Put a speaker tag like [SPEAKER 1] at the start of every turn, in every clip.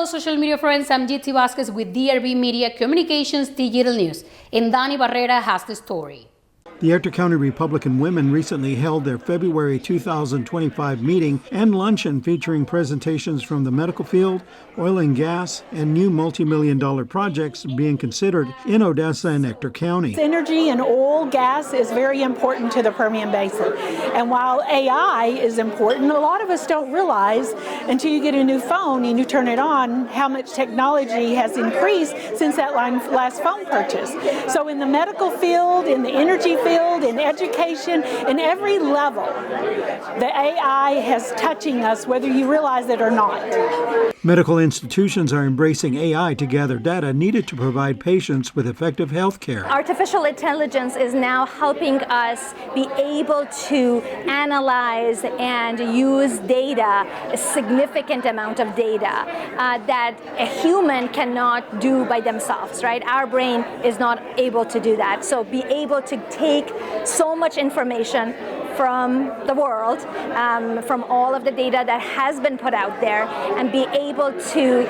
[SPEAKER 1] Hello, social media friends. I'm GT Vasquez with DRB Media Communications Digital News, and Dani Barrera has the story.
[SPEAKER 2] The Ector County Republican Women recently held their February 2025 meeting and luncheon featuring presentations from the medical field, oil and gas, and new multi-million-dollar projects being considered in Odessa and Ector County.
[SPEAKER 3] Energy and oil, gas is very important to the Permian Basin. And while AI is important, a lot of us don't realize until you get a new phone and you turn it on how much technology has increased since that last phone purchase. So in the medical field, in the energy field, in education, in every level, the AI has touching us whether you realize it or not.
[SPEAKER 2] Medical institutions are embracing AI to gather data needed to provide patients with effective health care.
[SPEAKER 4] Artificial intelligence is now helping us be able to analyze and use data, a significant amount of data that a human cannot do by themselves, right? Our brain is not able to do that. So be able to take so much information from the world, from all of the data that has been put out there, and be able to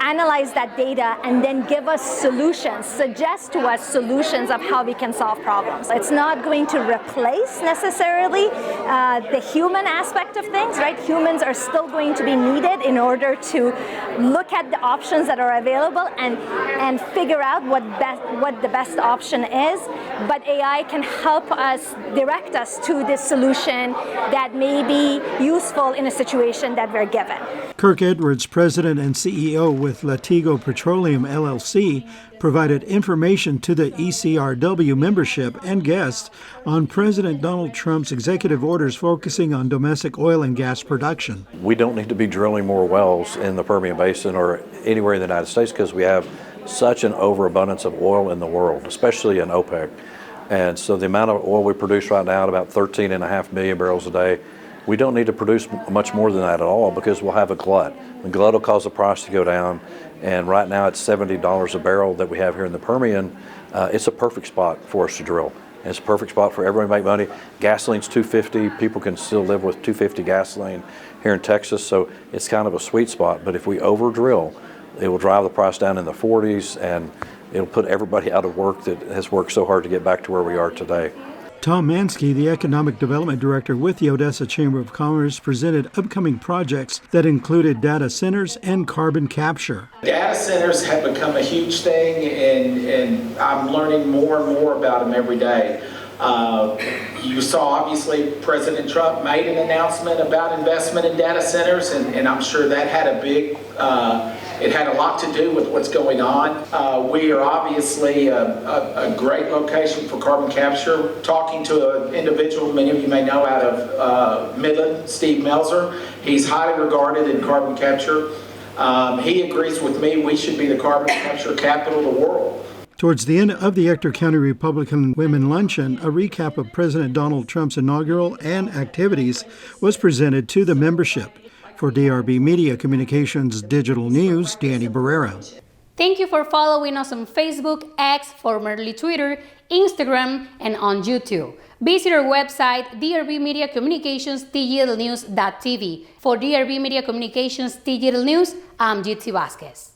[SPEAKER 4] analyze that data and then give us solutions, suggest to us solutions of how we can solve problems. It's not going to replace necessarily the human aspect of things, right? Humans are still going to be needed in order to look at the options that are available and figure out what the best option is. But AI can help us, direct us to this solution that may be useful in a situation that we're given.
[SPEAKER 2] Kirk Edwards, president and CEO with Latigo Petroleum LLC, provided information to the ECRW membership and guests on President Donald Trump's executive orders focusing on domestic oil and gas production.
[SPEAKER 5] We don't need to be drilling more wells in the Permian Basin or anywhere in the United States because we have such an overabundance of oil in the world, especially in OPEC. And so the amount of oil we produce right now at about 13.5 million barrels a day, we don't need to produce much more than that at all because we'll have a glut. The glut will cause the price to go down, and right now it's $70 a barrel that we have here in the Permian. It's a perfect spot for us to drill. And it's a perfect spot for everyone to make money. Gasoline's $2.50. People can still live with $2.50 gasoline here in Texas, so it's kind of a sweet spot. But if we over drill, it will drive the price down in the 40s, and it'll put everybody out of work that has worked so hard to get back to where we are today.
[SPEAKER 2] Tom Mansky, the Economic Development Director with the Odessa Chamber of Commerce, presented upcoming projects that included data centers and carbon capture.
[SPEAKER 6] Data centers have become a huge thing, and I'm learning more and more about them every day. You saw, obviously, President Trump made an announcement about investment in data centers, and I'm sure that had it had a lot to do with what's going on. We are obviously a great location for carbon capture. Talking to an individual many of you may know out of Midland, Steve Melzer, he's highly regarded in carbon capture. He agrees with me we should be the carbon capture capital of the world.
[SPEAKER 2] Towards the end of the Ector County Republican Women Luncheon, a recap of President Donald Trump's inaugural and activities was presented to the membership. For DRB Media Communications Digital News, Dani Barrera.
[SPEAKER 1] Thank you for following us on Facebook, X, formerly Twitter, Instagram, and on YouTube. Visit our website, DRB Media Communications Digital News.tv. For DRB Media Communications Digital News, I'm GT Vasquez.